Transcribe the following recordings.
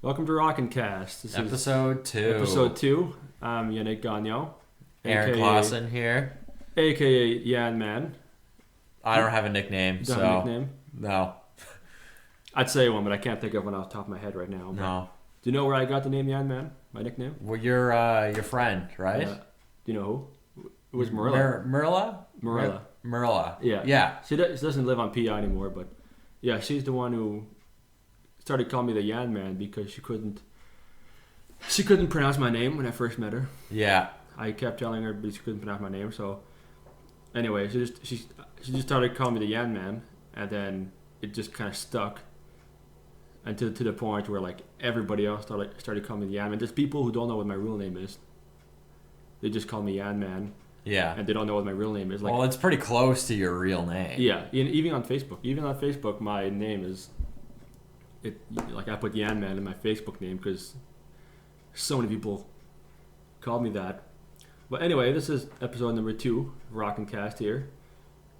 Welcome to Ncast. This is Episode 2. episode 2. I'm Yannick Gagnon, Aaron Clausen here. aka Yan Man. I don't have a nickname, Don't so... have a nickname? No. I'd say one, but I can't think of one off the top of my head right now. No. Do you know where I got the name Yan Man? My nickname? Well, your friend, right? Do you know who? It was Marilla. Marilla? Marilla. Yeah. Yeah. She doesn't live on PI anymore, but yeah, she's the one who started calling me the Yan Man because she couldn't pronounce my name when I first met her. Yeah. I kept telling her, but she couldn't pronounce my name. So anyway, she just started calling me the Yan Man, and then it just kind of stuck until to the point where like everybody else started calling me the Yan Man. There's people who don't know what my real name is. They just call me Yan Man, Yeah. and they don't know what my real name is. Like, Well, it's pretty close to your real name. yeah, even on Facebook. Even on Facebook, my name is like I put Yan Man in my Facebook name because so many people called me that. But anyway, this is episode number 2 of Ncast here.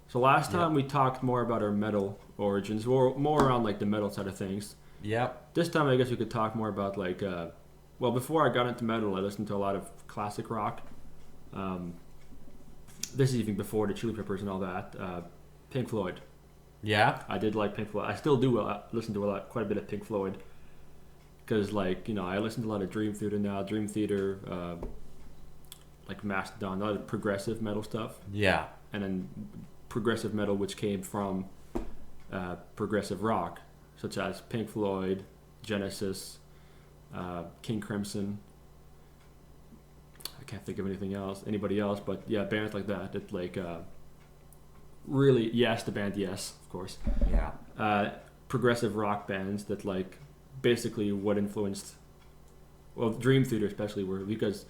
So last time we talked more about our metal origins, more around like the metal side of things. Yep. This time I guess we could talk more about like, well, before I got into metal, I listened to a lot of classic rock. This is even before the Chili Peppers and all that. Pink Floyd. Yeah? I did like Pink Floyd. I still do listen to quite a bit of Pink Floyd. Because, like, you know, I listen to a lot of Dream Theater now. Dream Theater, like Mastodon, a lot of progressive metal stuff. Yeah. And then progressive metal, which came from progressive rock, such as Pink Floyd, Genesis, King Crimson. I can't think of anybody else, but yeah, bands like that. That like really, yes, the band Yes, of course. Yeah. Progressive rock bands that like basically what influenced, well, Dream Theater especially were because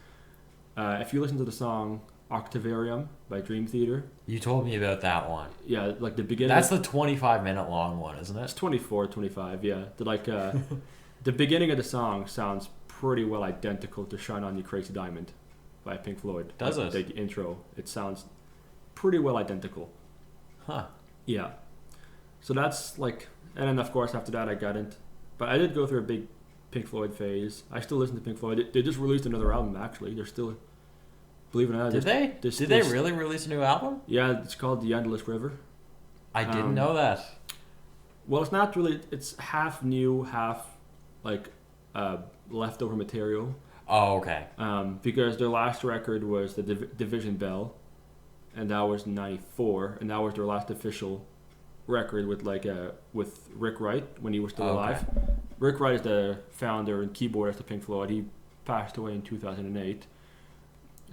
if you listen to the song Octavarium by Dream Theater. You told me about that one. Yeah, like the beginning. That's the 25-minute long one, isn't It's it? 24, 25, yeah. The beginning of the song sounds pretty well identical to Shine On You Crazy Diamond by Pink Floyd. Does like, it? The intro. It sounds pretty well identical. Huh. Yeah. So that's like, and then of course after that I got into, but I did go through a big Pink Floyd phase. I still listen to Pink Floyd. They just released another album actually. They're still, believe it or not. Did they? Did they really release a new album? Yeah, it's called The Endless River. I didn't know that. Well, it's not really. It's half new, half like leftover material. Oh, okay. Because their last record was the Division Bell, and that was '94, and that was their last official record with Rick Wright when he was still alive. Rick Wright is the founder and keyboardist of Pink Floyd. He passed away in 2008.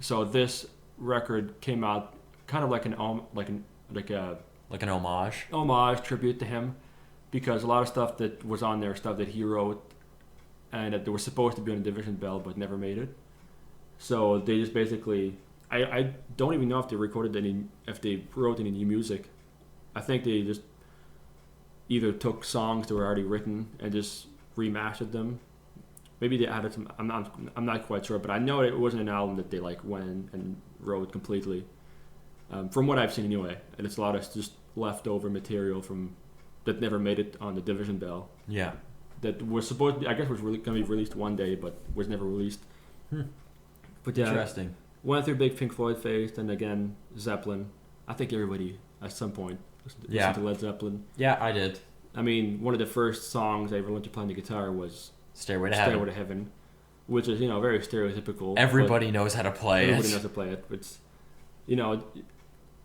So this record came out kind of like an homage tribute to him, because a lot of stuff that was on there, stuff that he wrote, and that they were supposed to be on the Division Bell but never made it. So they just basically, I don't even know if they if they wrote any new music. I think they just either took songs that were already written and just remastered them. Maybe they added some. I'm not quite sure, but I know it wasn't an album that they like went and wrote completely. From what I've seen anyway, and it's a lot of just leftover material from that never made it on the Division Bell. Yeah. That was supposed to be, I guess was really going to be released one day, but was never released. But yeah, Interesting. went through big Pink Floyd phase, and again Zeppelin. I think everybody at some point listened to Led Zeppelin. Yeah, I did. I mean, one of the first songs I ever learned to play on the guitar was Stairway to Heaven, which is, you know, very stereotypical. Everybody knows how to play it. Everybody knows how to play it. It's, you know,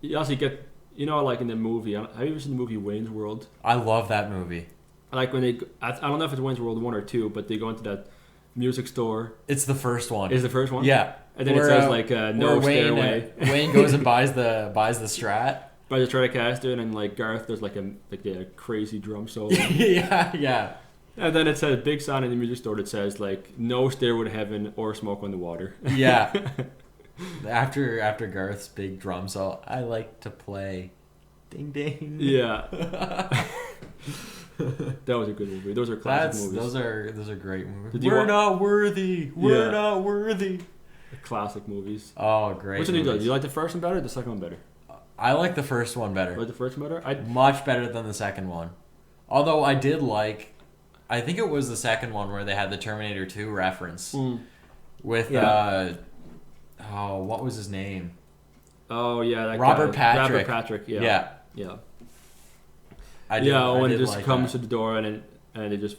you also get, you know, like in the movie. Have you ever seen the movie Wayne's World? I love that movie. Like when they, I don't know if it's Wayne's World 1 or 2, but they go into that music store. It's the first one. Is the first one? Yeah. And then it says like no stairway. Wayne goes and buys the Strat. By the Stratocaster, and like Garth does like a crazy drum solo. yeah. And then it says big sign in the music store that says like no stairway to heaven or smoke on the water. Yeah. After Garth's big drum solo, I like to play ding ding. Yeah. That was a good movie. Those are classic movies. Those are great movies. We're not worthy. We're not worthy. Classic movies. Oh, great. Which one do you like? Do you like the first one better or the second one better? I like the first one better. You like the first one better? Much better than the second one. Although I I think it was the second one where they had the Terminator 2 reference with what was his name? Oh yeah, that Robert guy. Patrick. Robert Patrick. Yeah. Yeah. When I it just like comes that. to the door and they just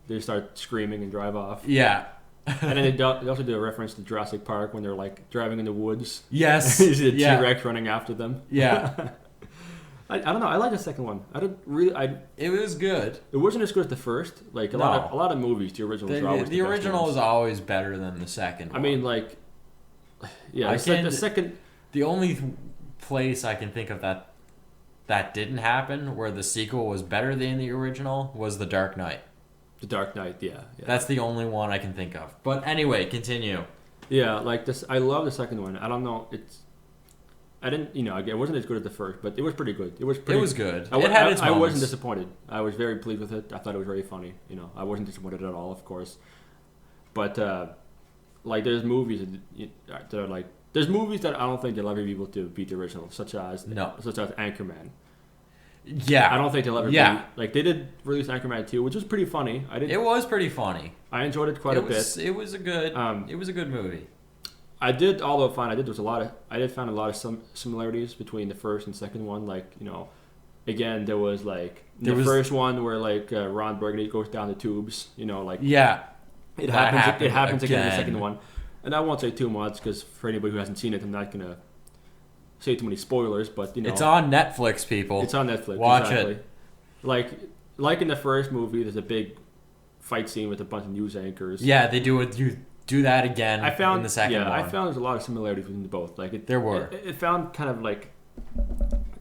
they start screaming and drive off. Yeah. And then they also do a reference to Jurassic Park when they're like driving in the woods. Yes. You see the Yeah. T-Rex running after them. Yeah. I don't know. I like the second one. I didn't really. It was good. It wasn't as good as the first. Like a lot of movies, the originals are always The best original ones. is always better than the second one. I mean, like, yeah, I the second. The only place I can think of that didn't happen where the sequel was better than the original was The Dark Knight. The Dark Knight, yeah. That's the only one I can think of. But anyway, continue. Yeah, like this. I love the second one. I don't know. I didn't. It wasn't as good as the first, but it was pretty good. It was good. I It had its I wasn't moments. disappointed. I was very pleased with it. I thought it was very funny. I wasn't disappointed at all, of course. But like, there's movies that are like. There's movies that I don't think they'll ever be able to beat the original, such as Anchorman. Yeah. I don't think they'll ever be. Like, they did release Anchorman 2, which was pretty funny. It was pretty funny. I enjoyed it quite a bit. It was a good movie. I did, although fine, I did find a lot of similarities between the first and second one. Like, again, there was like the first one where like Ron Burgundy goes down the tubes. It happens again in the second one. And I won't say too much because for anybody who hasn't seen it, I'm not gonna say too many spoilers. But it's on Netflix, people. It's on Netflix. Watch it. Like in the first movie, there's a big fight scene with a bunch of news anchors. Yeah, they do it. You do that again. In the second one. I found there's a lot of similarities between the both. Like there were. It found kind of like,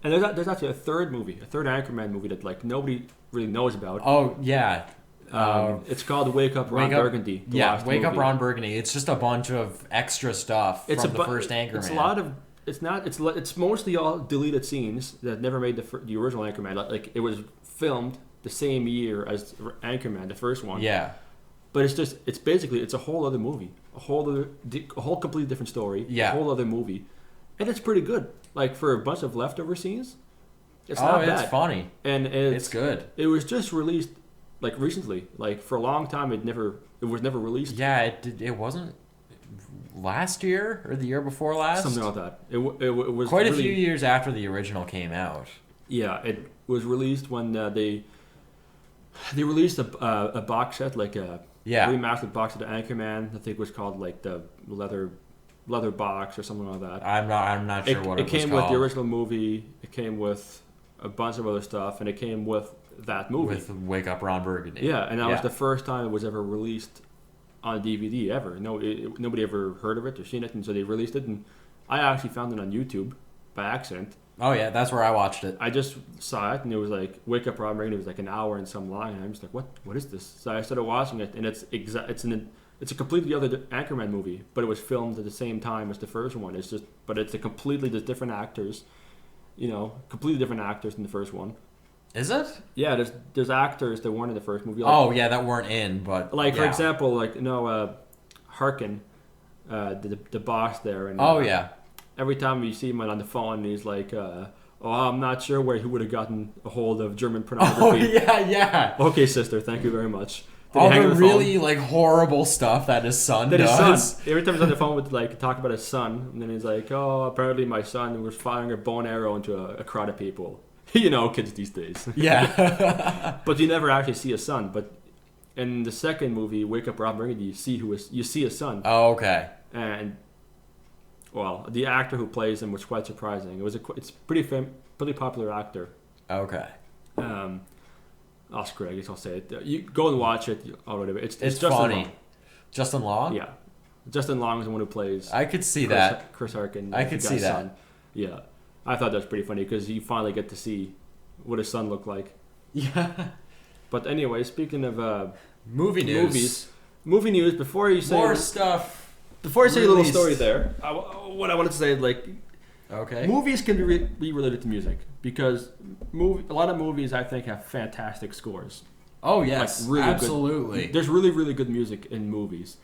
and there's actually a third Anchorman movie that like nobody really knows about. Oh yeah. It's called Wake Up Ron Burgundy. Wake Up Ron Burgundy. It's just a bunch of extra stuff from the first Anchorman. It's a lot of. It's mostly all deleted scenes that never made the original Anchorman. Like it was filmed the same year as Anchorman, the first one. Yeah. But it's basically a whole other movie, a whole completely different story. Yeah. A whole other movie, and it's pretty good. Like for a bunch of leftover scenes, it's not bad. It's funny and it's good. It was just released like recently. Like for a long time, it was never released. Yeah, it wasn't last year or the year before last. Something like that. It was quite a few years after the original came out. Yeah, it was released when they released a box set, like a remastered box set of Anchorman. I think it was called like the leather box or something like that. I'm not sure what it was called. It came with the original movie. It came with a bunch of other stuff, and it came with that movie. With Wake Up Ron Burgundy. Yeah, and that was the first time it was ever released on DVD ever. Nobody ever heard of it or seen it, and so they released it. And I actually found it on YouTube by accident. Oh yeah, that's where I watched it. I just saw it, and it was like Wake Up Ron Burgundy. It was like an hour and some long, and I'm just like, what is this? So I started watching it, and it's a completely other Anchorman movie, but it was filmed at the same time as the first one. But it's a completely different actors, completely different actors than the first one. Is it? Yeah, there's actors that weren't in the first movie. Like, that weren't in, but for example, Harkin, the boss there, and every time you see him on the phone, he's like, I'm not sure where he would have gotten a hold of German pornography. Oh yeah. Okay, sister, thank you very much. All the really horrible stuff that his son does. Every time he's on the phone with talk about his son, and then he's like, apparently my son was firing a bow and arrow into a crowd of people. Kids these days. Yeah. But you never actually see a son. But in the second movie, Wake Up Ron Burgundy, you see a son. Oh, okay. And the actor who plays him was quite surprising. It's pretty popular actor. Okay. Oscar, I guess I'll say it. You go and watch it. It's Justin funny. Long. Justin Long? Yeah. Justin Long is the one who plays. I could see that. Chris Harkin. I could see that. Son. Yeah. I thought that was pretty funny because you finally get to see what his son looked like. Yeah. But anyway, speaking of movie news. Before you say more stuff, before I say a little story there, what I wanted to say, okay, movies can be related to music because a lot of movies I think have fantastic scores. Oh yes, really absolutely. Good. There's really really good music in movies.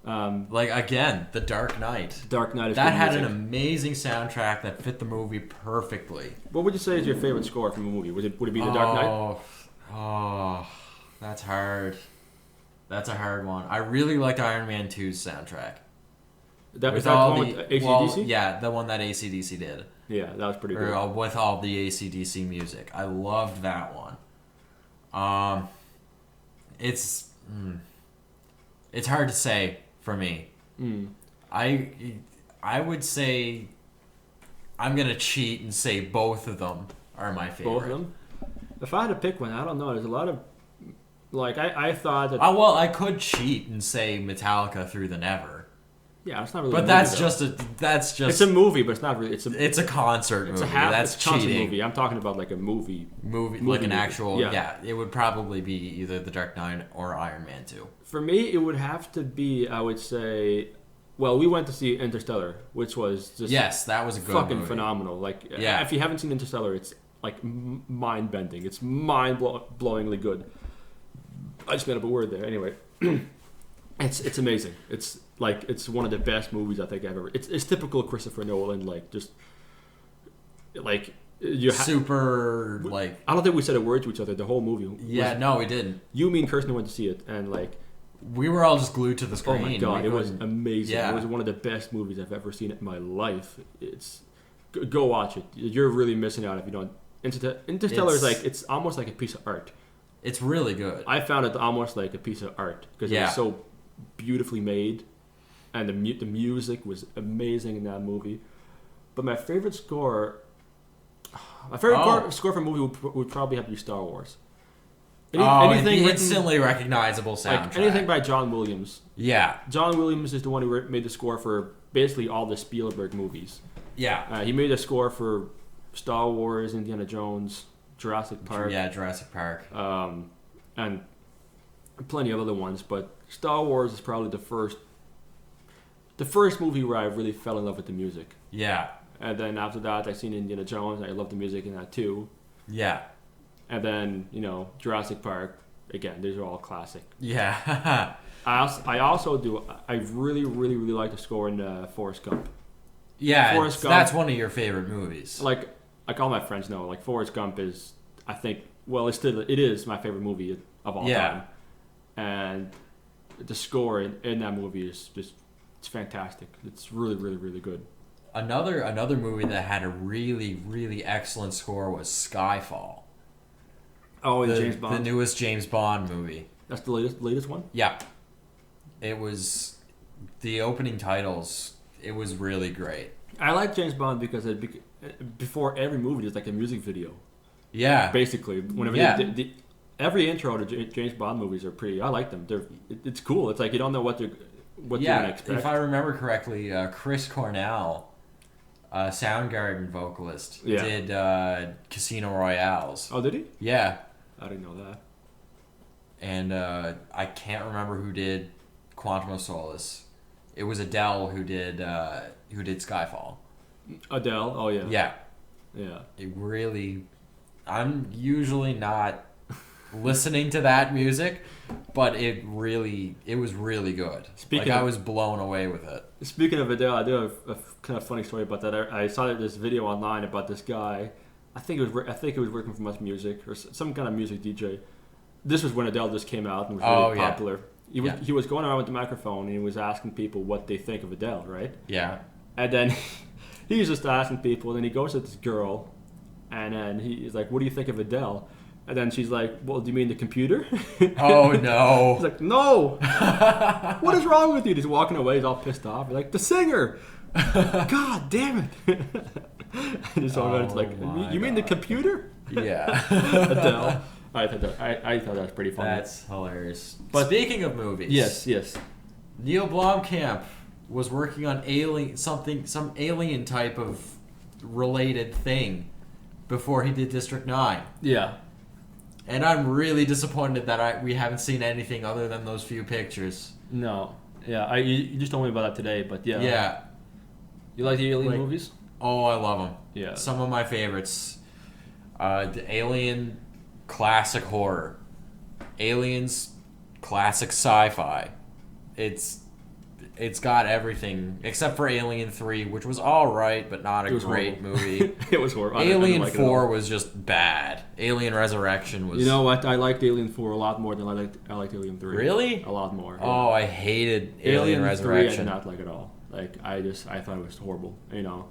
Again, The Dark Knight. Dark Knight is that had music. an amazing soundtrack that fit the movie perfectly. What would you say is your favorite score from a movie? Would it be The Dark Knight? That's hard. That's a hard one. I really liked Iron Man 2's soundtrack. Is that With the all one the with well, AC/DC? yeah, the one that AC/DC did, Yeah, that was pretty or good. with all the AC/DC music. I loved that one. Um, it's it's hard to say for me. Mm. I would say I'm gonna cheat and say both of them are my favorite. Both of them. If I had to pick one, I don't know. There's a lot of like I thought that. Well, I could cheat and say Metallica Through the Never, Yeah, it's not really. but a that's movie, just It's a movie, but it's not really. it's a concert movie. It's a half. That's it's a concert cheating. movie. I'm talking about like a movie. Movie like Movie an movie. actual Yeah. It would probably be either The Dark Knight or Iron Man 2. For me, it would have to be. I would say. Well, we went to see Interstellar, which was just Yes, that was a good fucking movie. phenomenal. Like, Yeah. if you haven't seen Interstellar, it's like mind bending. It's mind blowingly good. I just made up a word there. Anyway, it's amazing. It's like it's one of the best movies I think I've ever. It's typical Christopher Nolan. Like just like you. Super like I don't think we said a word to each other the whole movie. yeah, no, we didn't. You, me, and Kirsten went to see it, and like, We were all just glued to the oh screen. my god, We it was couldn't- amazing. Yeah. It was one of the best movies I've ever seen in my life. It's go watch it. You're really missing out if you don't. Interstellar is like it's almost like a piece of art. It's really good. I found it almost like a piece of art because it Yeah. was so beautifully made, and the music was amazing in that movie. But my favorite score, score for a movie would probably have to be Star Wars. Anything written- instantly recognizable soundtrack. like anything by John Williams. Yeah, John Williams is the one who made the score for basically all the Spielberg movies. yeah, He made a score for Star Wars, Indiana Jones, Jurassic Park. yeah. Jurassic Park. And plenty of other ones, but Star Wars is probably the first movie where I really fell in love with the music. Yeah, And then after that, I seen Indiana Jones. I loved the music in that too. yeah, And then Jurassic Park. Again, these are all classic. yeah. I also do. I really, really, really like the score in Forrest Gump. Yeah, Forrest Gump. that's one of your favorite movies. Like all my friends know, like Forrest Gump is. I think. Well, it is my favorite movie of all time. And the score in that movie is just. It's fantastic. It's really, really, really good. Another movie that had a really, really excellent score was Skyfall. Oh, the James Bond. The newest James Bond movie. That's the latest one. Yeah. It was the opening titles. It was really great. I like James Bond because before every movie there's like a music video. Yeah. Basically, whenever Yeah. every intro to James Bond movies are pretty. I like them. It's cool. It's like you don't know what you're gonna expect. If I remember correctly, Chris Cornell, Soundgarden vocalist, Yeah. did Casino Royales. Oh, did he? Yeah. I didn't know that. And I can't remember who did Quantum of Solace. It was Adele who did Skyfall. Adele. Oh yeah. Yeah. Yeah. It really. I'm usually not listening to that music, but it was really good. I was blown away with it. Speaking of Adele, I do have a kind of funny story about that. I saw this video online about this guy. I think it was working for Much Music or some kind of music DJ. This was when Adele just came out and was really popular. He was going around with the microphone and he was asking people what they think of Adele, right? Yeah. And then he was just asking people, and then he goes to this girl, and then he's like, "What do you think of Adele?" And then she's like, "Well, do you mean the computer?" Oh no. He's like, "No." What is wrong with you? He's walking away. He's all pissed off. He's like, "The singer." God damn it. And he's all it's like, "You mean the computer?" Yeah. Adele. I thought that was pretty funny. That's hilarious. But speaking of movies, Yes. Neil Blomkamp was working on some alien type of related thing before he did District 9. Yeah. And I'm really disappointed that we haven't seen anything other than those few pictures. No. Yeah. You just told me about that today, but yeah. Yeah. You like the alien movies? Oh, I love them. Yeah. Some of my favorites. The Alien classic horror. Aliens classic sci-fi. It's It's got everything except for Alien 3, which was all right, but not a great movie. It was horrible. Alien 4 was just bad. Alien Resurrection was... You know what? I liked Alien 4 a lot more than I liked Alien 3. Really? A lot more. Yeah. Oh, I hated Alien Resurrection. 3 I did not like at all. Like, I thought it was horrible, you know.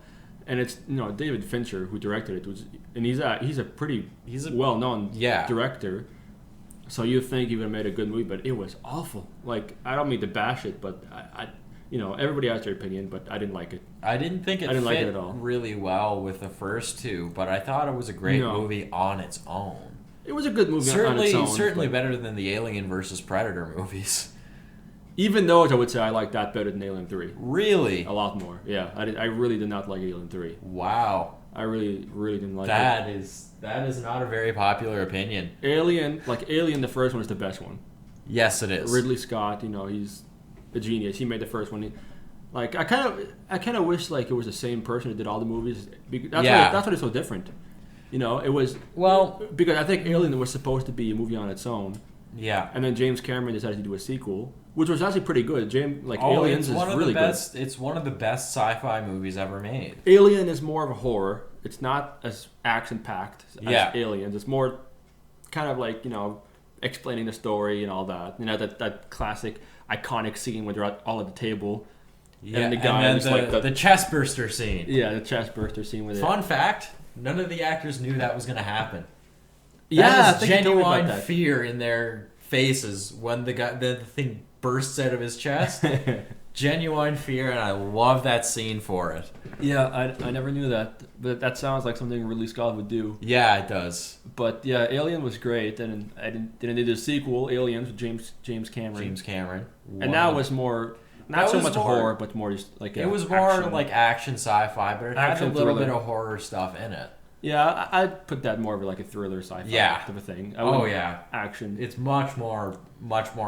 And it's, you know, David Fincher who directed it, and he's a pretty well-known director. So you think he would have made a good movie, but it was awful. Like, I don't mean to bash it, but I you know, everybody has their opinion, but I didn't like it. I didn't think it like fit it at all. Really well with the first two, but I thought it was a great movie on its own. It was a good movie on its own. Certainly better than the Alien versus Predator movies. Even those, I would say I like that better than Alien 3. Really? A lot more, yeah. I really did not like Alien 3. Wow. I really didn't like it. That is not a very popular opinion. Alien, the first one is the best one. Yes, it is. Ridley Scott, you know, he's a genius. He made the first one. I kind of wish like it was the same person who did all the movies. That's what it's so different. You know, it was because I think Alien was supposed to be a movie on its own. Yeah. And then James Cameron decided to do a sequel, which was actually pretty good. Aliens is really good. It's one of the best sci-fi movies ever made. Alien is more of a horror. It's not as action-packed as Aliens. It's more kind of like, you know, explaining the story and all that. You know, that classic, iconic scene when they're all at the table. Yeah, and the guy and then the chest burster scene. Yeah, the chest burster scene with Fun fact, none of the actors knew that was going to happen. Yeah, that is genuine fear in their faces when the thing bursts out of his chest. Genuine fear, and I love that scene for it. Yeah, I never knew that, but that sounds like something Ridley Scott would do. Yeah, it does. But yeah, Alien was great, and I didn't do the sequel, Aliens, with James Cameron. James Cameron, and that was more not so much horror, but more just like it was more like action sci-fi, but it had a little bit of horror stuff in it. Yeah, I'd put that more of like a thriller sci-fi type of thing. Action. It's much more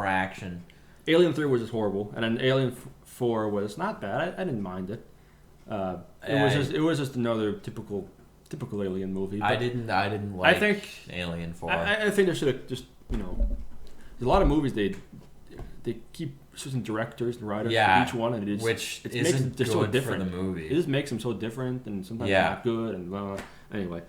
action. Alien 3 was just horrible, and then Alien 4 was not bad. I didn't mind it. It was just another typical Alien movie. I didn't like. I think Alien 4. I think they should have just, you know, there's a lot of movies they keep switching directors and writers for each one, and it isn't good so different. For the movie. It just makes them so different, and sometimes not good. And anyway,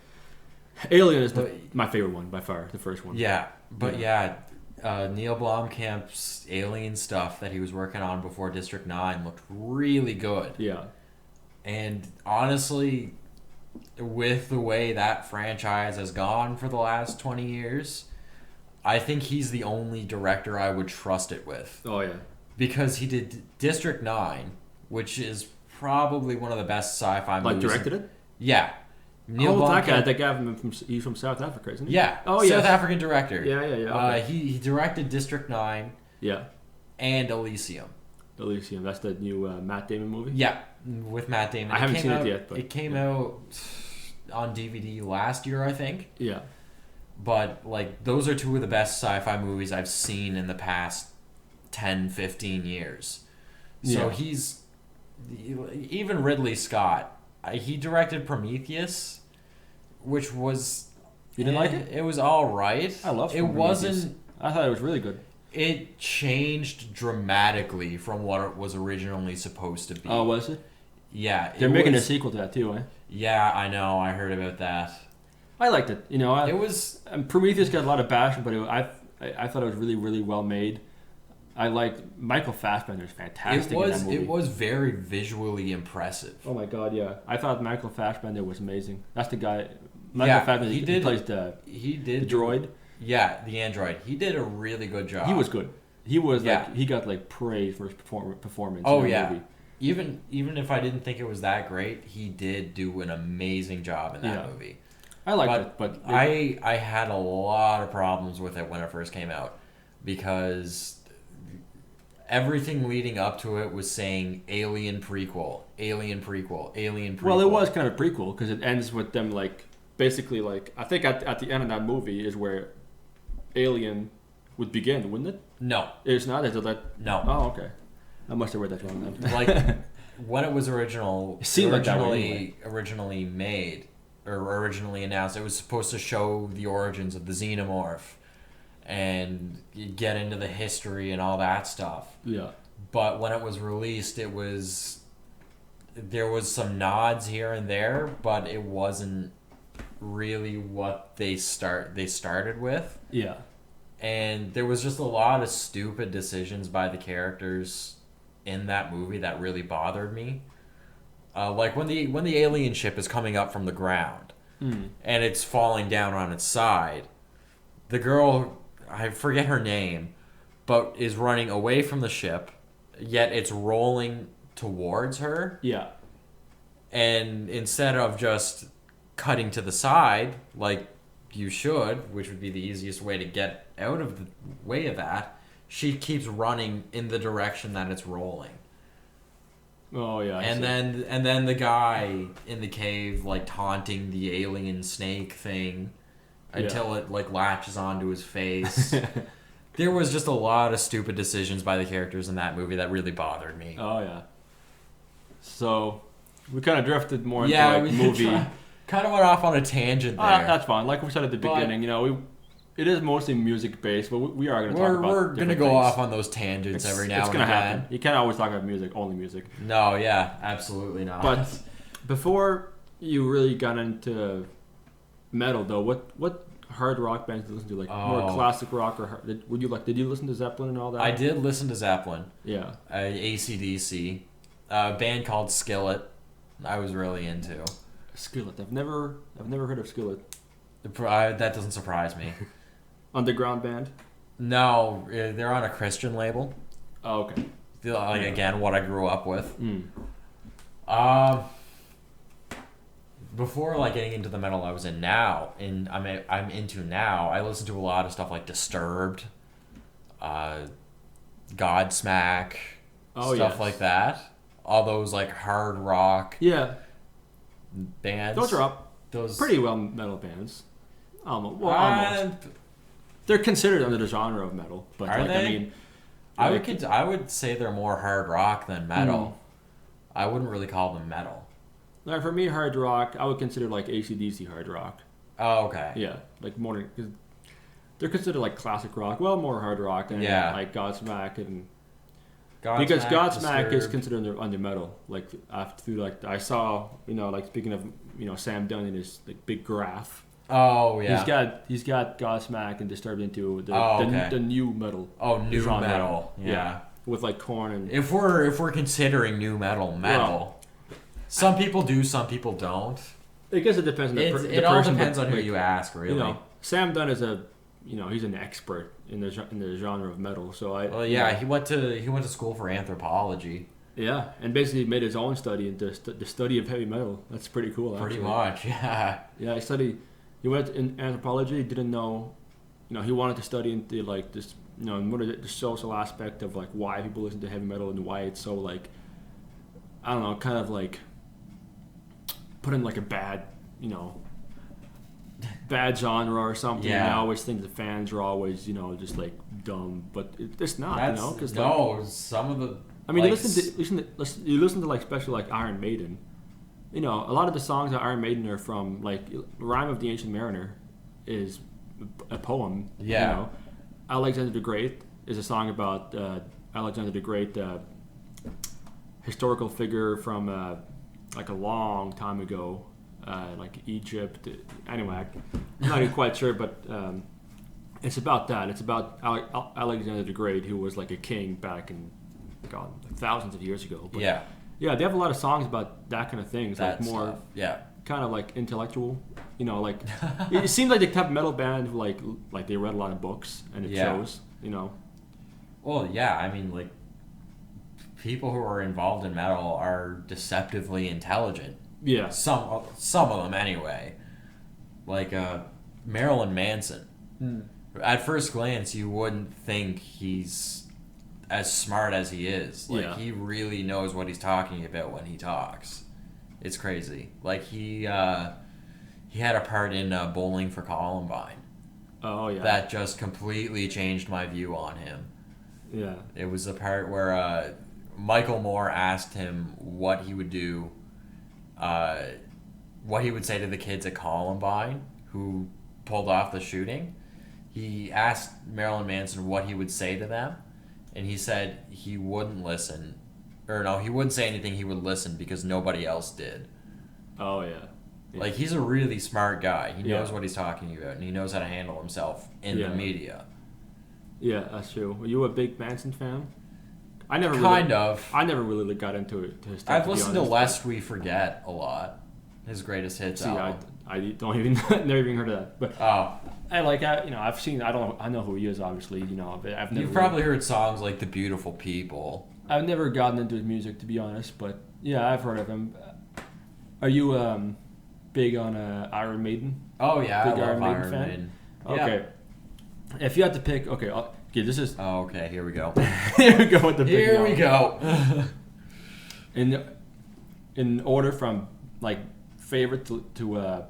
Alien is my favorite one by far. The first one. Yeah, but Neil Blomkamp's Alien stuff that he was working on before District 9 looked really good. Yeah. And honestly, with the way that franchise has gone for the last 20 years, I think he's the only director I would trust it with. Oh, yeah. Because he did District 9, which is probably one of the best sci-fi movies. Like directed it? Yeah. Neil Blomkamp. That guy he's from South Africa, isn't he? Yeah. Oh, South African director. Yeah. Okay. He directed District 9. Yeah. And Elysium. That's the new Matt Damon movie? Yeah, with Matt Damon. I haven't seen it yet. But it came out on DVD last year, I think. Yeah. But, like, those are two of the best sci-fi movies I've seen in the past 10, 15 years. So he's... Even Ridley Scott, he directed Prometheus, which was... You didn't like it? It was all right. I love Prometheus. It wasn't... I thought it was really good. It changed dramatically from what it was originally supposed to be. Oh, was it? Yeah. They're making a sequel to that too, eh? Yeah, I know. I heard about that. I liked it. You know, it was... Prometheus got a lot of bashing, but I thought it was really, really well made. I liked Michael Fassbender's fantastic in that movie. It was very visually impressive. Oh my god, yeah! I thought Michael Fassbender was amazing. That's the guy. Michael Fassbender. He plays the droid. Yeah, the android. He did a really good job. He was good. He was he got like praise for his performance. Oh in yeah. Movie. Even if I didn't think it was that great, he did do an amazing job in that movie. I liked it, but I had a lot of problems with it when it first came out because everything leading up to it was saying Alien prequel, Alien prequel, Alien prequel. Well, it was kind of a prequel because it ends with them basically I think at the end of that movie is where Alien would begin, wouldn't it? No, it's not. No. Oh, okay. I must have read that wrong then. Like when it was originally made or originally announced, it was supposed to show the origins of the xenomorph and get into the history and all that stuff. Yeah. but when it was released, there was some nods here and there, but it wasn't really what they started with. Yeah. And there was just a lot of stupid decisions by the characters in that movie that really bothered me. Like when the alien ship is coming up from the ground and it's falling down on its side, the girl, I forget her name, but is running away from the ship, yet it's rolling towards her. Yeah. And instead of just cutting to the side, like you should, which would be the easiest way to get out of the way of that, she keeps running in the direction that it's rolling. Oh yeah. And then the guy in the cave like taunting the alien snake thing until it like latches onto his face. There was just a lot of stupid decisions by the characters in that movie that really bothered me. Oh yeah. So we kind of drifted more into like movie. Kind of went off on a tangent there. That's fine. Like we said at the beginning, it is mostly music based, but we are going to talk about. We're going to go things. off on those tangents every now and again. It's going to happen. You can't always talk about music, only music. No, yeah, absolutely not. But before you really got into metal, though, what hard rock bands did you listen to? Like more classic rock, or did you listen to Zeppelin and all that? I did listen to Zeppelin. Yeah. AC/DC, a band called Skillet. I was really into. Skillet. I've never heard of Skillet. That doesn't surprise me. Underground band? No, they're on a Christian label. Oh, okay. Like again, what I grew up with. Before like getting into the metal I was in now, and I'm into now, I listen to a lot of stuff like Disturbed, Godsmack, stuff like that. All those like hard rock. Yeah. Bands. Those are up. Those pretty well metal bands. Almost. They're considered under the genre of metal, but are they? I would say they're more hard rock than metal. I wouldn't really call them metal. Now, for me, hard rock, I would consider like AC/DC hard rock. Oh, okay. Yeah, like more. Cause they're considered like classic rock. Well, more hard rock than like Godsmack and. Because Godsmack is considered under metal. Like after like I saw, like speaking of Sam Dunn in his like big graph. Oh yeah. He's got Godsmack and Disturbed into the new metal. Oh, new genre. metal. Yeah. With like Korn and. If we're considering new metal, well, some people do, some people don't. I guess it depends on the person. It all depends on who you ask, really. Sam Dunn is he's an expert in the genre of metal. So he went to school for anthropology. Yeah, and basically made his own study into the study of heavy metal. That's pretty cool. Pretty much, yeah. Yeah, he went in anthropology. He didn't know, he wanted to study into like this, more the social aspect of like why people listen to heavy metal and why it's so like, I don't know, kind of like put in like a bad genre or something. Yeah. And I always think the fans are always, just like dumb, but it's not, because some of the. I mean, you listen to like especially like Iron Maiden. A lot of the songs that Iron Maiden are from, like "Rime of the Ancient Mariner," is a poem. Yeah. Alexander the Great is a song about Alexander the Great, historical figure from like a long time ago. Like Egypt. Anyway, I'm not even quite sure, but it's about that. It's about Alexander the Great, who was like a king back in thousands of years ago. But yeah, they have a lot of songs about that kind of things, that like more stuff. kind of like intellectual. Like it seems like the type of metal band who like they read a lot of books and it shows. Well, yeah, I mean, like people who are involved in metal are deceptively intelligent. Yeah. Some of them anyway. Like Marilyn Manson. At first glance, you wouldn't think he's as smart as he is. Like he really knows what he's talking about when he talks. It's crazy. Like he had a part in Bowling for Columbine. Oh yeah. That just completely changed my view on him. Yeah. It was the part where Michael Moore asked him what he would do. What he would say to the kids at Columbine who pulled off the shooting. He asked Marilyn Manson what he would say to them, and he said he wouldn't listen, or no, he wouldn't say anything. He would listen because nobody else did. Oh yeah. Like, he's a really smart guy. He knows Yeah. what he's talking about, and he knows how to handle himself in Yeah. the media. Yeah, that's true. Were you a big Manson fan? I never I never really got into it. To his stuff, I've to be listened to honest, Lest We Forget a lot. His greatest hits See, album. I don't even never even heard of that. But Oh, I've seen. I know who he is, obviously. But I've never. you've probably heard songs like "The Beautiful People." I've never gotten into his music, to be honest. But yeah, I've heard of him. Are you big on Iron Maiden? Oh yeah, Big I love Iron Maiden Iron fan? Maiden. Okay. If you had to pick, okay, this is. Oh, okay, here we go. Here we go with the big. Here we go. In order from like favorite to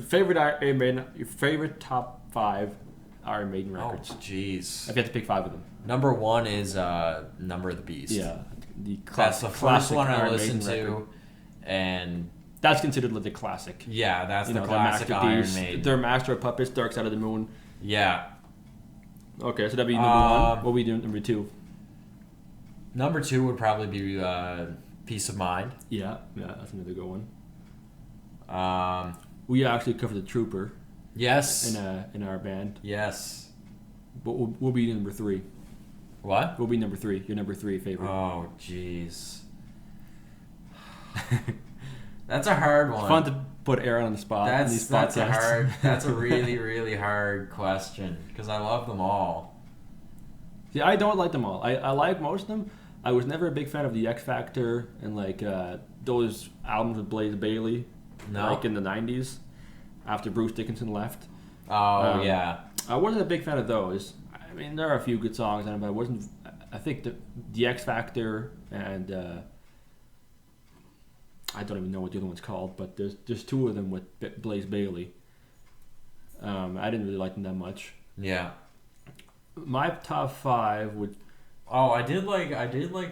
favorite Iron Maiden, your favorite top 5 Iron Maiden records. Oh, jeez. If you had to pick 5 of them. Number 1 is Number of the Beast. Yeah, That's the first classic one I Iron listened Maiden to, record. and That's considered like the classic. yeah, that's the The classic Iron masterpiece. Maiden. Their Master of Puppets, Dark Side of the Moon. Yeah. Okay, so that'd be number 1. What we doing number 2? Number 2 would probably be Peace of Mind. Yeah, that's another good one. Um, We actually covered the Trooper yes. in our band, Yes. but we'll be number 3. What? We'll be number 3. Your number 3 favorite. Oh, jeez. That's a hard one. It's fun to put Aaron on the spot. in these podcasts. That's a really, really hard question because I love them all. See, I don't like them all. I like most of them. I was never a big fan of the X Factor and like those albums with Blaze Bailey, No. like in the '90s, after Bruce Dickinson left. Oh yeah. I wasn't a big fan of those. I mean, there are a few good songs on them, but I wasn't. I think the X Factor and I don't even know what the other one's called, but there's 2 of them with Blaze Bailey. I didn't really like them that much. Yeah. My top 5 would. Oh, I did like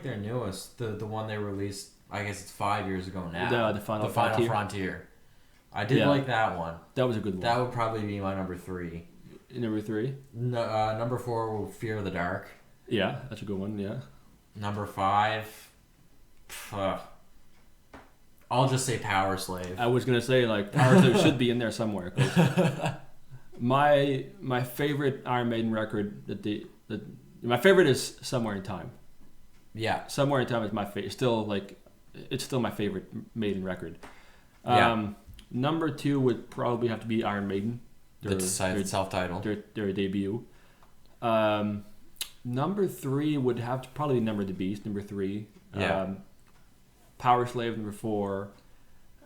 their newest, the one they released. I guess it's 5 years ago now. The Final Frontier. I did like that one. That was a good one. That would probably be my number 3. Number 3. No, number 4, Fear of the Dark. Yeah, that's a good one. Yeah. Number 5, I'll just say Power Slave. I was gonna say like Power Slave should be in there somewhere. 'Cause my favorite Iron Maiden record my favorite is Somewhere in Time. Yeah. Somewhere in Time is my favorite. It's still my favorite Maiden record. Yeah. Number 2 would probably have to be Iron Maiden. The self-titled. Their debut. Number 3 would have to probably be Number of the Beast. Number 3. Yeah. Power Slave number 4,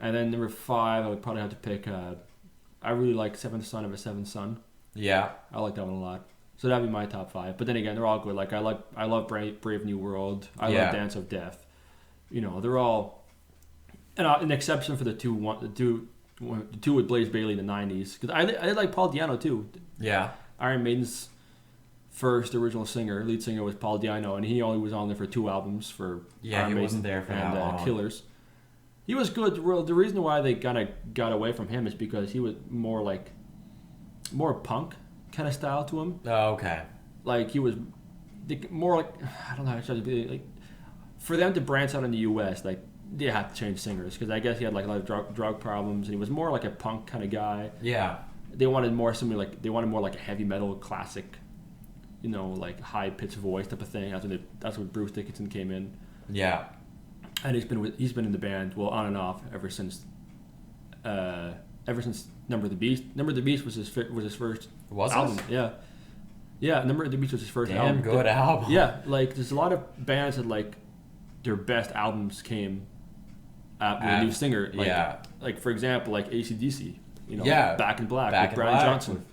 and then number 5 I would probably have to pick. I really like Seventh Son of a Seventh Son. Yeah. I like that one a lot. So that'd be my top 5. But then again, they're all good. Like I love Brave New World. I love Dance of Death. They're all an exception for the two with Blaze Bailey in the '90s. Because I did like Paul Di'Anno too. Yeah. Iron Maiden's first original lead singer was Paul Di'Anno, and he only was on there for 2 albums for Iron Maiden wasn't there for and that long. Killers. He was good. The reason why they kind of got away from him is because he was more punk kind of style to him. Oh, okay. Like he was more like, I don't know how to say it, like for them to branch out in the U.S. like they had to change singers because I guess he had like a lot of drug problems and he was more like a punk kind of guy. Yeah. They wanted more like a heavy metal classic, like high pitched voice type of thing. That's when Bruce Dickinson came in. Yeah. And he's been in the band on and off ever since Number of the Beast. Number of the Beast was his first album. It? Yeah. Number of the Beast was his first album. Damn good album. Yeah, like there's a lot of bands that like their best albums came with a new singer. Like, Like for example, like AC/DC. Back in Black with Brian Johnson.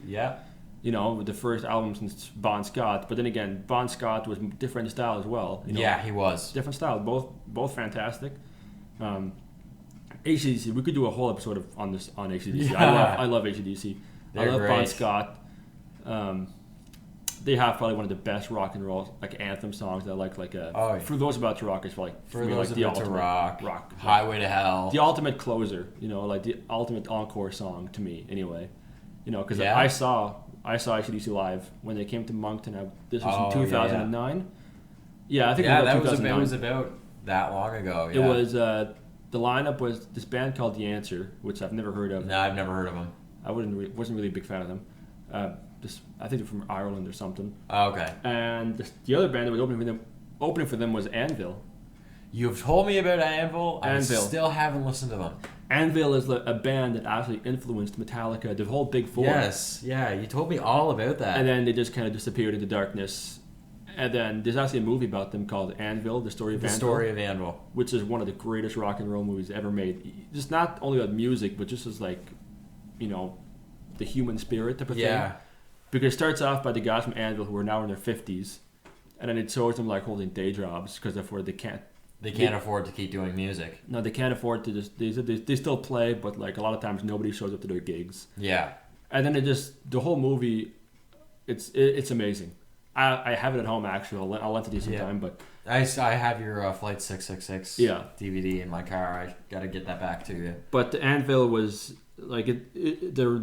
With the first album since Bon Scott. But then again, Bon Scott was different style as well. He was. Different style, both fantastic. AC/DC, we could do a whole episode on AC/DC. Yeah. I love AC/DC. They're I love great. Bon Scott. They have probably one of the best rock and roll anthem songs that I like. For those about to rock, it's For me, those the about to ultimate rock, Highway to Hell, the ultimate closer. Like the ultimate encore song to me, anyway. Because I saw I saw AC/DC live when they came to Moncton. This was Oh, in yeah, 2009. Yeah, I think Yeah, it that was was 2009. it was about that long ago. It Yeah. was the lineup was this band called The Answer, which I've never heard of. No, I've never heard of them. I wasn't really a big fan of them. I think they're from Ireland or something. Oh, okay. And the other band that was opening for them was Anvil. You've told me about Anvil. I Anvil. still haven't listened to them. Anvil is a band that actually influenced Metallica, the whole Big Four. Yes, yeah, you told me all about that. And then they just kind of disappeared into darkness. And then there's actually a movie about them called Anvil, The Story of The Anvil. Story of Anvil. Which is one of the greatest rock and roll movies ever made. Just not only about music, but just as like, the human spirit type of thing. Because it starts off by the guys from Anvil who are now in their 50s. And then it shows them like holding day jobs because therefore they can't afford to keep doing music. No, they can't afford to just. They still play, but like a lot of times nobody shows up to their gigs. Yeah. And then the whole movie, it's amazing. I have it at home actually. I'll lend it to you sometime. But I have your Flight 666 DVD in my car. I gotta get that back to you. But the Anvil was like they're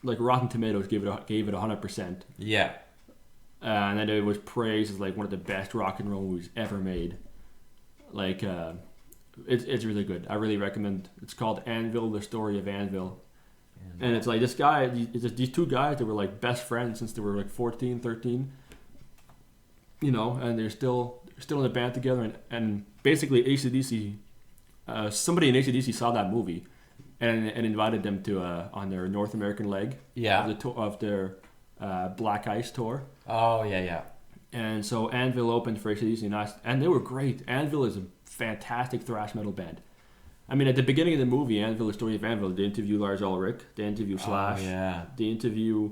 like Rotten Tomatoes gave it 100%. Yeah. And then it was praised as like one of the best rock and roll movies ever made. Like, it's really good. I really recommend. It's called Anvil: The Story of Anvil. And it's like this guy, these two guys that were like best friends since they were like 14, 13. And they're still in the band together. And basically AC/DC, somebody in AC/DC saw that movie, and invited them to on their North American leg. Yeah. Of their Black Ice tour. Oh yeah. And so Anvil opened for AC/DC, and they were great. Anvil is a fantastic thrash metal band. I mean, at the beginning of the movie, Anvil: The Story of Anvil, they interview Lars Ulrich, they interview Slash, they interview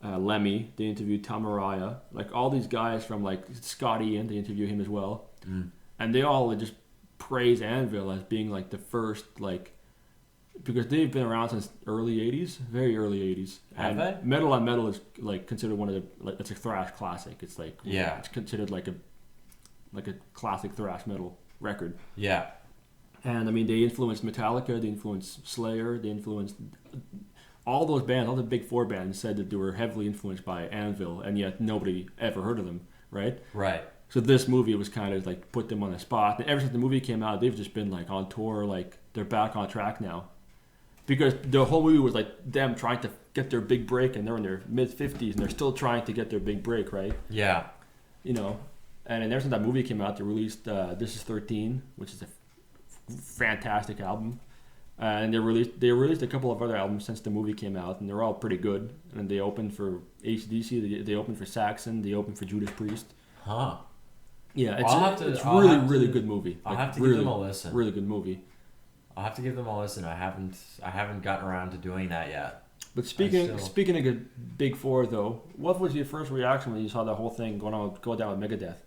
Lemmy, they interview Tom Araya, like all these guys from like Scott Ian, they interview him as well, and they all just praise Anvil as being like the first because they've been around since early 80s, very early 80s. Have they? Metal on Metal is like considered one of the it's a thrash classic. It's like Yeah. it's considered like a classic thrash metal record. Yeah. And I mean, they influenced Metallica, they influenced Slayer, they influenced all those bands. All the Big Four bands said that they were heavily influenced by Anvil, and yet nobody ever heard of them, right? Right. So this movie was kind of like put them on the spot. And ever since the movie came out, they've just been like on tour, like they're back on track now. Because the whole movie was like them trying to get their big break, and they're in their mid-50s, and they're still trying to get their big break, right? Yeah. And ever since that movie came out, they released This Is 13, which is a fantastic album. And they released a couple of other albums since the movie came out, and they're all pretty good. And they opened for AC/DC, they opened for Saxon, they opened for Judas Priest. Huh. Yeah, it's really good movie. I'll have to really, give them a listen. Really good movie. I'll have to give them a listen. I haven't gotten around to doing that yet. But speaking of the Big Four, though, what was your first reaction when you saw the whole thing go down with Megadeth?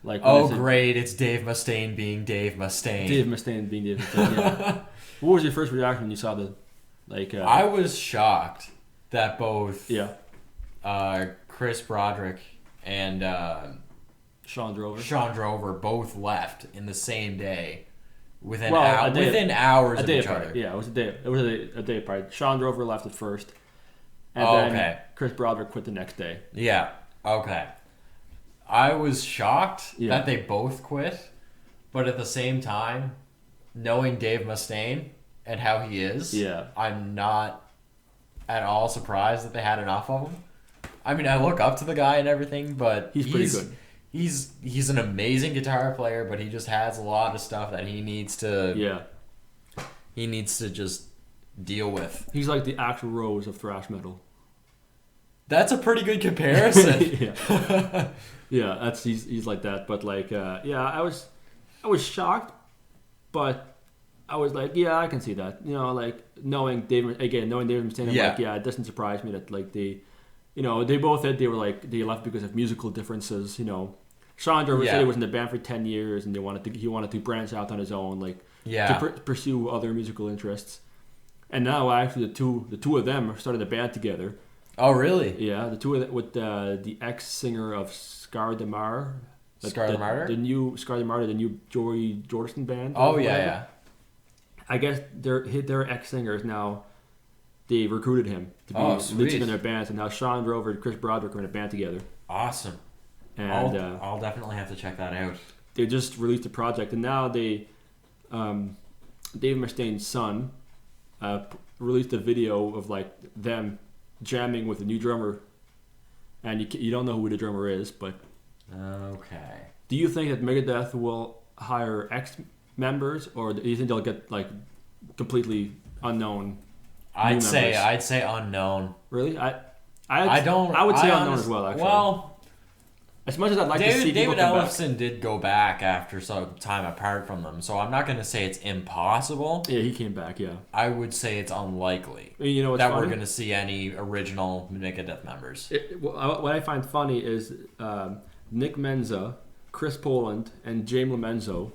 Like, great! It's Dave Mustaine being Dave Mustaine. Dave Mustaine being Dave Mustaine. Yeah. What was your first reaction when you saw the I was shocked that both Chris Broderick and Sean Drover both left in the same day. Within hours of each other. Yeah, it was a day. It was a day apart. Sean Drover left at first, and then Chris Broderick quit the next day. Yeah. Okay. I was shocked that they both quit, but at the same time, knowing Dave Mustaine and how he is, I'm not at all surprised that they had enough of him. I mean, I look up to the guy and everything, but he's pretty good. He's an amazing guitar player, but he just has a lot of stuff that he needs to just deal with. He's like the Axl Rose of thrash metal. That's a pretty good comparison. He's like that. But I was shocked, but I was like, yeah, I can see that. Knowing David Mustaine, it doesn't surprise me that they both said they were they left because of musical differences. Sean Drover said he was in the band for 10 years, and he wanted to branch out on his own, to pursue other musical interests. And now actually the two of them are starting a band together. Oh really? Yeah, the two of them, with the ex-singer of Scar de Mar. Scar de Martyr? The new Scar de Martyr, the new Joey Jordison band. Oh yeah. I guess their ex-singer is now they recruited him to be lead sweet. singer in their bands, and now Sean Rover and Chris Broderick are in a band together. Awesome. And I'll definitely have to check that out. they just released a project, and now Dave Mustaine's son released a video of like them jamming with a new drummer, and you don't know who the drummer is, but Okay. do you think that Megadeth will hire ex-members, or do you think they'll get like completely unknown? I'd say members? unknown. Really, I would say unknown as well. Actually, Well, as much as I'd like to see people David come back. Ellefson did go back after some time apart from them, so I'm not going to say it's impossible. Yeah, he came back. Yeah, I would say it's unlikely you know what's that funny? we're going to see any original Megadeth members. What I find funny is Nick Menza, Chris Poland, and James Lomenzo,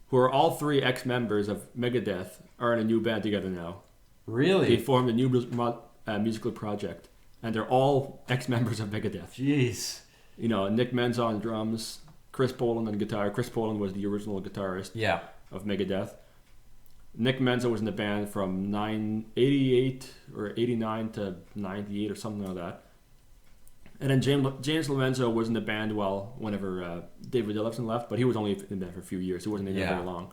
who are all three ex-members of Megadeth, are in a new band together now. They Really? formed a new musical project, and they're all ex-members of Megadeth. Jeez. You know, Nick Menza on drums, Chris Poland on guitar. Chris Poland was the original guitarist Yeah. of Megadeth. Nick Menza was in the band from 88 or 89 to 98 or something like that. And then James Lomenzo was in the band whenever David Ellefson left, but he was only in the band for a few years. He wasn't in there very long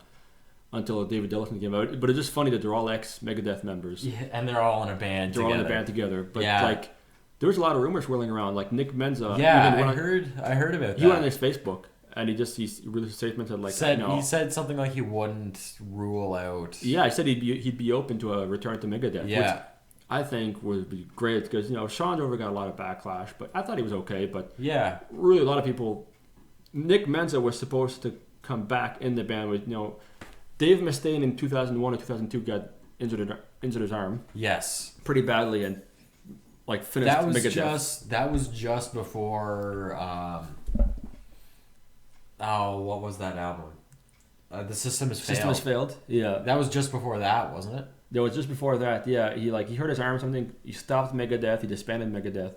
until David Ellefson came out. But it's just funny that they're all ex-Megadeth members. Yeah, and they're all in a band They're together. all in a band together. But Yeah. like, there was a lot of rumors swirling around. Like Nick Menza. Yeah, even I heard about that. He went on his Facebook and he released a statement that like He said something like he wouldn't rule out. Yeah, I said he'd be open to a return to Megadeth. Yeah. Which I think would be great because Sean Dover got a lot of backlash, but I thought he was okay. But Yeah. really, a lot of people. Nick Menza was supposed to come back in the band with Dave Mustaine in 2001 or 2002 got injured his arm Yes. pretty badly and like finished Megadeth. That was just before. What was that album? The System Has Failed. System has failed. Yeah, That was just before that, wasn't it? there was just before that. Yeah, he hurt his arm or something. He stopped Megadeth. He disbanded Megadeth,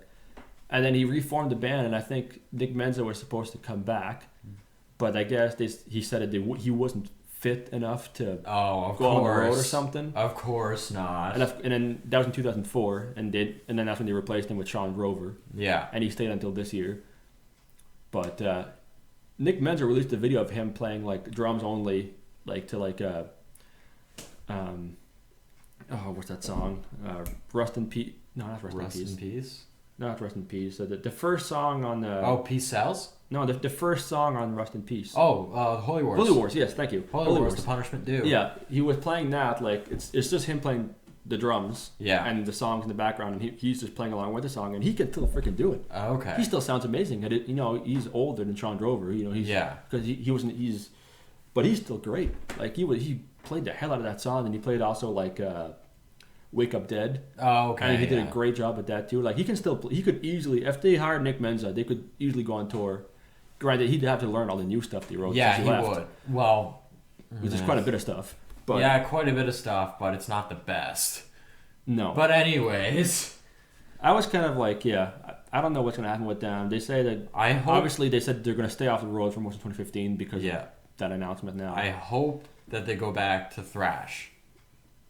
and then he reformed the band. And I think Nick Menza was supposed to come back, but I guess he said that he wasn't fit enough to Oh, of go on the road or course. something. Of course not. And then that was in 2004, and then that's when they replaced him with Sean Rover, Yeah. and he stayed until this year. But Nick Menza released a video of him playing like drums only, like to like what's that song? Rust in Peace. No, not Rust in Peace. Peace. Not Rust in Peace. So the first song on the Peace Sells? no, the first song on Rust in Peace. Holy Wars. Holy Wars. Yes, thank you. Holy Wars, The Punishment Due. Yeah, he was playing that like it's just him playing the drums. Yeah. And the songs in the background, and he's just playing along with the song, and he can still freaking do it. Okay. He still sounds amazing. And he's older than Sean Drover. He's because he wasn't. But he's still great. Like he played the hell out of that song, and he played also like Wake Up Dead. Oh, okay. And he did a great job at that too. Like he can still play. He could easily, if they hired Nick Menza, they could easily go on tour. Granted, he'd have to learn all the new stuff they wrote. Yeah, since he left, would. Well, which is quite a bit of stuff. But yeah, quite a bit of stuff, but it's not the best. no. But anyways, I was kind of like, I don't know what's going to happen with them. They say that I hope. obviously they said they're going to stay off the road for most of 2015 because of that announcement now. I hope that they go back to thrash.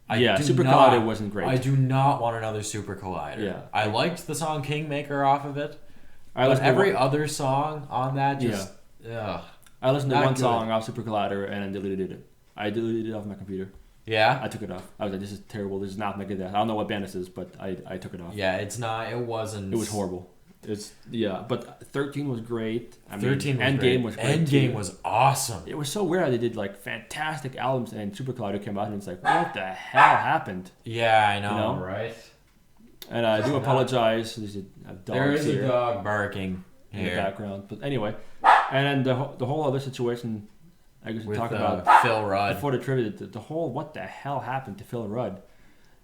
Super Collider wasn't great. I do not want another Super Collider. Yeah. I liked the song Kingmaker off of it. I But every other song on that just... I listened to not one good. song off Super Collider and then deleted it. I deleted it off my computer. Yeah? I took it off. I was like, this is terrible. This is not Megadeth. I don't know what band this is, but I took it off. Yeah, it's not... It wasn't... It was horrible. But 13 was great. 13 was Endgame great. was great. Endgame too. was awesome. It was so weird how they did like fantastic albums and Super Collider came out and it's like, what the hell happened? Yeah, I know, You know? right? And I do apologize. There's a dog There is here a dog barking in the here. background. But anyway, and then the whole other situation, I guess we With talk about Phil Rudd. before the trivia, the whole what the hell happened to Phil Rudd?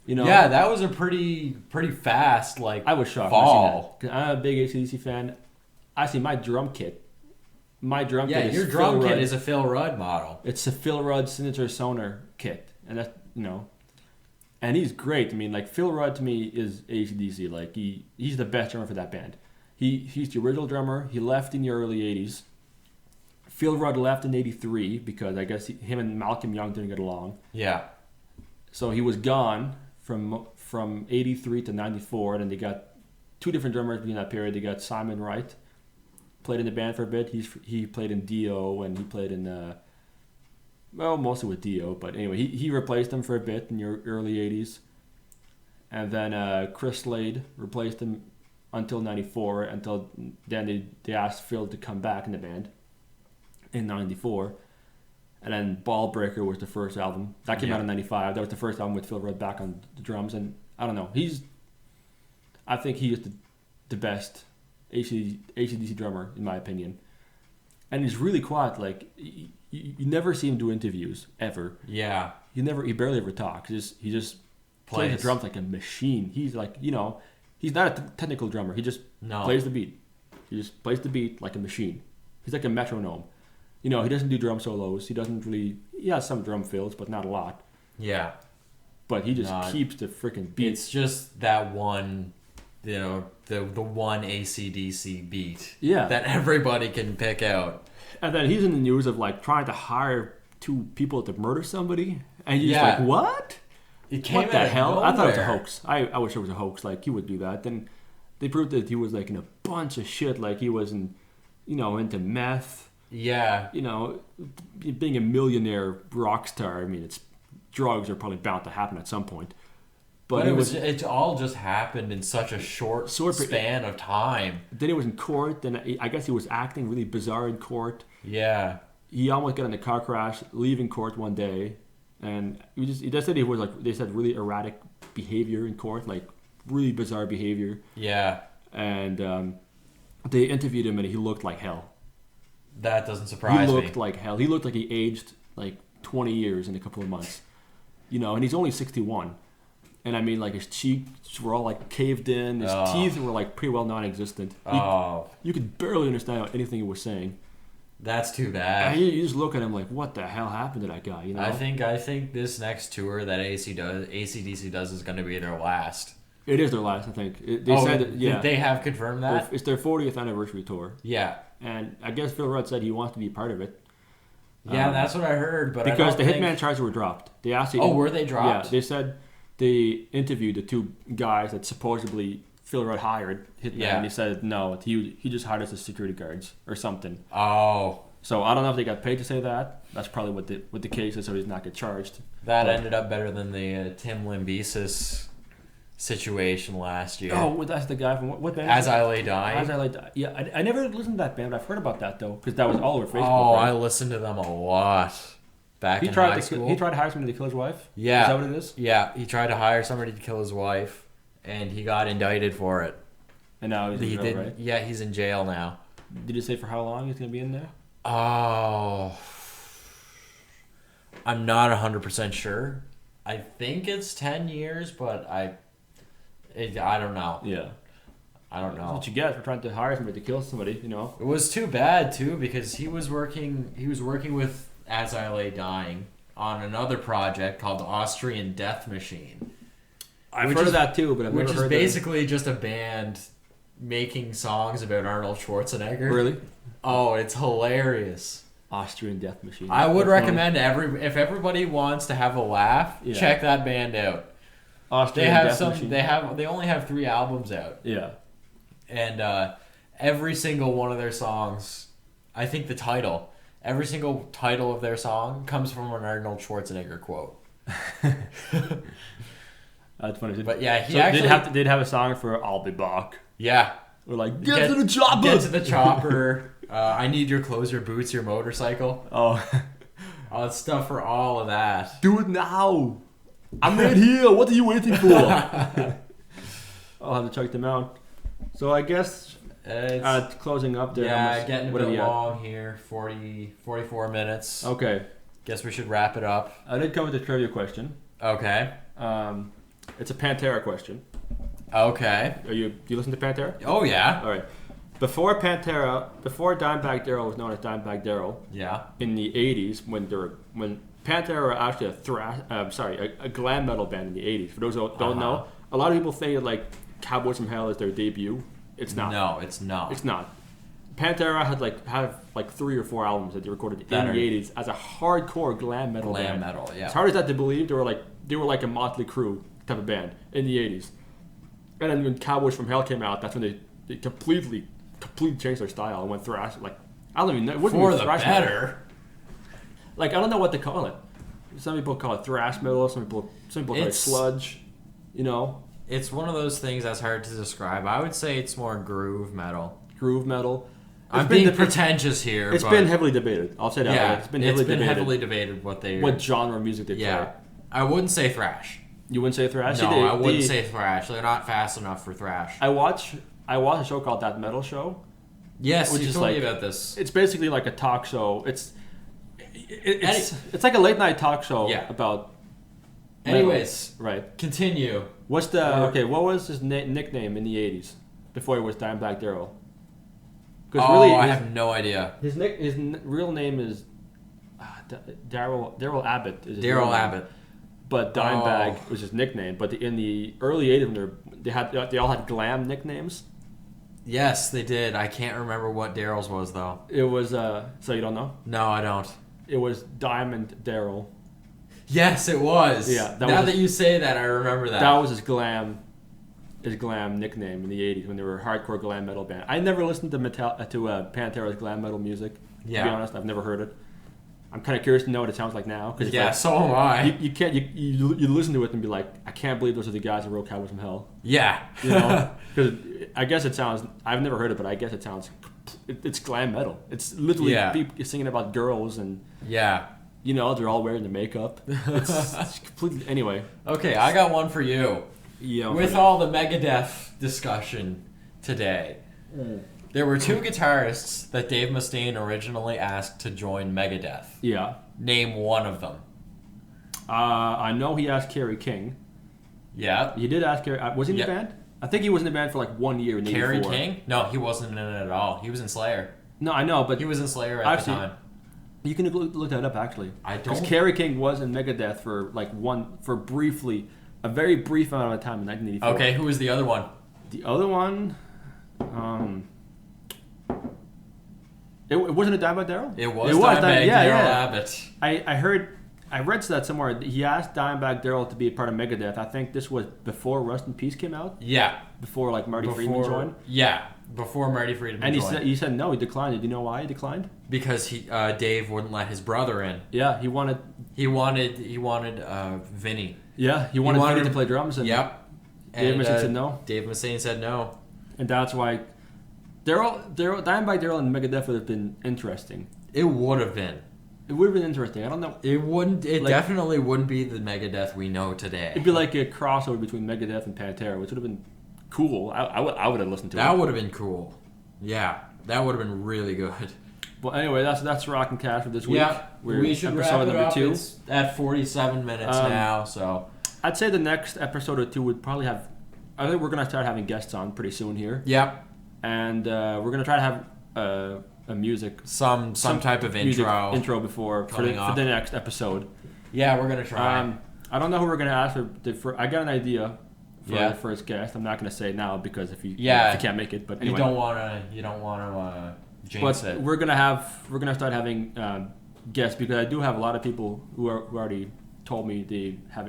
Yeah, that was a pretty fast I was shocked. fall. When I seen that. 'Cause I'm a big AC/DC fan. I see my drum kit. My drum kit is your Phil drum kit Rudd. is a Phil Rudd model. It's a Phil Rudd signature Sonar kit, and that's and he's great. I mean, like Phil Rudd to me is AC/DC. Like he's the best drummer for that band. He's the original drummer. He left in the early '80s. Phil Rudd left in '83 because I guess him and Malcolm Young didn't get along. Yeah. So he was gone from 83 to 94, and then they got two different drummers between that period. They got Simon Wright, played in the band for a bit. He played in Dio, and he played in mostly with Dio, but anyway, he replaced him for a bit in your early 80s. And then Chris Slade replaced him until 94, until then they asked Phil to come back in the band in 94. And then Ball Breaker was the first album. That came out in 95. That was the first album with Phil Rudd back on the drums. And I don't know, I think he is the best AC/DC drummer, in my opinion. And he's really quiet. Like, you never see him do interviews, ever. Yeah. He barely ever talks. He just plays the drums like a machine. He's like, he's not a technical drummer. He just plays the beat. He just plays the beat like a machine. He's like a metronome. He doesn't do drum solos. He has some drum fills, but not a lot. Yeah. But he just keeps the freaking beat. It's just that one, the one AC/DC beat that everybody can pick out. And then he's in the news of like trying to hire two people to murder somebody. And you're just like, what? It came what the hell? nowhere. I thought it was a hoax. I wish it was a hoax. Like, he would do that. Then they proved that he was like in a bunch of shit. Like, he was into meth. Yeah. Being a millionaire rock star, I mean, drugs are probably bound to happen at some point. But it all just happened in such a short span of time. Then he was in court. Then I guess he was acting really bizarre in court. Yeah. He almost got in a car crash, leaving court one day. And he just said he was like, they said really erratic behavior in court, like really bizarre behavior. Yeah. And they interviewed him and he looked like hell. That doesn't surprise me. He looked like hell. He looked like he aged like 20 years in a couple of months. And he's only 61. And I mean, like, his cheeks were all like caved in. His teeth were like pretty well non-existent. You could barely understand anything he was saying. That's too bad. And you just look at him like, what the hell happened to that guy? I think this next tour that AC/DC does is going to be their last. It is their last, I think. They said that, yeah. They have confirmed that? It's their 40th anniversary tour. Yeah. And I guess Phil Rudd said he wants to be a part of it. Yeah, that's what I heard. But because the Hitman charges were dropped. They asked. Were they dropped? Yeah, they said they interviewed the two guys that supposedly Phil Rudd hired Hitman. Yeah. And he said no, he just hired us as security guards or something. Oh. So I don't know if they got paid to say that. That's probably what the case is, so he's not get charged. That ended up better than the Tim Lambesis situation last year. Oh, that's the guy from what band? As I Lay Dying. As I Lay Dying. Yeah, I never listened to that band, but I've heard about that though, because that was all over Facebook. Oh, right? I listened to them a lot back in high school. He tried to hire somebody to kill his wife? Yeah. Is that what it is? Yeah, he tried to hire somebody to kill his wife, and he got indicted for it. And now he's in jail, right? Yeah, he's in jail now. Did he say for how long he's going to be in there? Oh, I'm not 100% sure. I think it's 10 years, but I don't know. Yeah. I don't know. That's what you get for trying to hire somebody to kill somebody, It was too bad, too, because he was working with As I Lay Dying on another project called the Austrian Death Machine. I've heard of that, too, but I've never heard of it. Which is basically just a band making songs about Arnold Schwarzenegger. Really? Oh, it's hilarious. Austrian Death Machine. I would recommend if everybody wants to have a laugh, check that band out. Austrian Death Machine. They only have 3 albums out. Yeah. And every single one of their songs, I think every single title of their song comes from an Arnold Schwarzenegger quote. That's funny. But yeah, they'd have a song for "I'll Be Back." Yeah. We're like, get to the chopper. Get to the chopper. I need your clothes, your boots, your motorcycle. Oh. All that stuff for all of that. Do it now. I'm right here. What are you waiting for? I'll have to check them out. So I guess closing up there. Yeah, getting a bit long here. 44 minutes. Okay. Guess we should wrap it up. I did come with a trivia question. Okay. It's a Pantera question. Okay. Do you listen to Pantera? Oh yeah. All right. Before Dimebag Darrell was known as Dimebag Darrell. Yeah. In the '80s, when Pantera were actually a glam metal band in the '80s. For those who don't know, a lot of people think that like Cowboys from Hell is their debut. It's not. No, it's not. It's not. Pantera had 3 or 4 albums that they recorded in the '80s as a hardcore glam metal band. Glam metal, yeah. As hard as that to believe, they were like a Motley Crue type of band in the 80s. And then when Cowboys from Hell came out, that's when they completely changed their style and went thrash. Like, I don't even know. It wasn't For even the thrash better. metal. Like, I don't know what to call it. Some people call it thrash metal. Some people call it sludge. You know? It's one of those things that's hard to describe. I would say it's more groove metal. Groove metal. I'm being pretentious here. It's been heavily debated. I'll say that. Yeah, It's been heavily debated what genre of music they play. I wouldn't say thrash. You wouldn't say thrash? No, I wouldn't say thrash. They're not fast enough for thrash. I watch a show called That Metal Show. Yes, which you is told like, me about this. It's basically like a talk show. It's like a late night talk show about. Anyways, metal. Right. Continue. What was his nickname in the 80s before he was Dimebag Darrell? I have no idea. His real name is Darrell Abbott. Darrell Abbott. But Dimebag was his nickname. But in the early 80s, they all had glam nicknames. Yes, they did. I can't remember what Darrell's was though. It was so you don't know? No, I don't. It was Diamond Darrell. Yes, it was. Yeah. That you say that, I remember that. That was his glam nickname in the 80s when they were a hardcore glam metal band. I never listened to Pantera's glam metal music. Yeah. To be honest, I've never heard it. I'm kind of curious to know what it sounds like now. So am I. You listen to it and be like, I can't believe those are the guys that wrote Cowboys from Hell. Yeah. You know? Because I guess it sounds, I've never heard it, but I guess it sounds, it's glam metal. It's literally people singing about girls and... Yeah. You know, they're all wearing the makeup. It's completely... Anyway. Okay, I got one for you. Yeah. With all the Megadeth discussion today, there were two guitarists that Dave Mustaine originally asked to join Megadeth. Yeah. Name one of them. I know he asked Kerry King. Yeah. He did ask Kerry... was he in the band? I think he was in the band for like 1 year in Kerry King? No, he wasn't in it at all. He was in Slayer. No, I know, but... He was in Slayer at the time. You can look that up, actually. I don't... Because Kerry King was in Megadeth for a very brief amount of time in 1984. Okay, who was the other one? The other one... It wasn't a Dimebag Darrell? It was Dimebag Darrell Abbott. I read that somewhere. He asked Dimebag Darrell to be a part of Megadeth. I think this was before Rust in Peace came out. Yeah. Before Marty Friedman joined. Yeah, before Marty Friedman joined. And he said no. He declined. Do you know why he declined? Because Dave wouldn't let his brother in. Yeah, he wanted Vinny. Yeah, he wanted Vinny to play drums. And yep. Dave Mustaine said no. Dave Mustaine said no. And that's why Dimebag Darrell and Megadeth would have been interesting. It would have been. It would have been interesting. I don't know. It wouldn't. It definitely wouldn't be the Megadeth we know today. It'd be like a crossover between Megadeth and Pantera, which would have been cool. I would have listened to it. That would have been cool. Yeah, that would have been really good. Well, anyway, that's Rock and Cast for this week. Yeah, we should wrap it up. It's at 47 minutes now, so I'd say the next episode or two would probably have. I think we're gonna start having guests on pretty soon here. Yep. And we're gonna try to have a music some type of intro before for the next episode. Yeah, we're gonna try. I don't know who we're gonna ask for. I got an idea for the first guest. I'm not gonna say now because if you can't make it, but anyway. You don't wanna jinx it. We're gonna start having guests because I do have a lot of people who already told me they have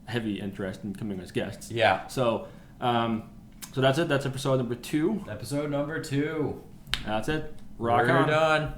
heavy interest in coming as guests. Yeah. So that's it. That's episode number 2. Episode number 2. That's it. Rock on. We're done.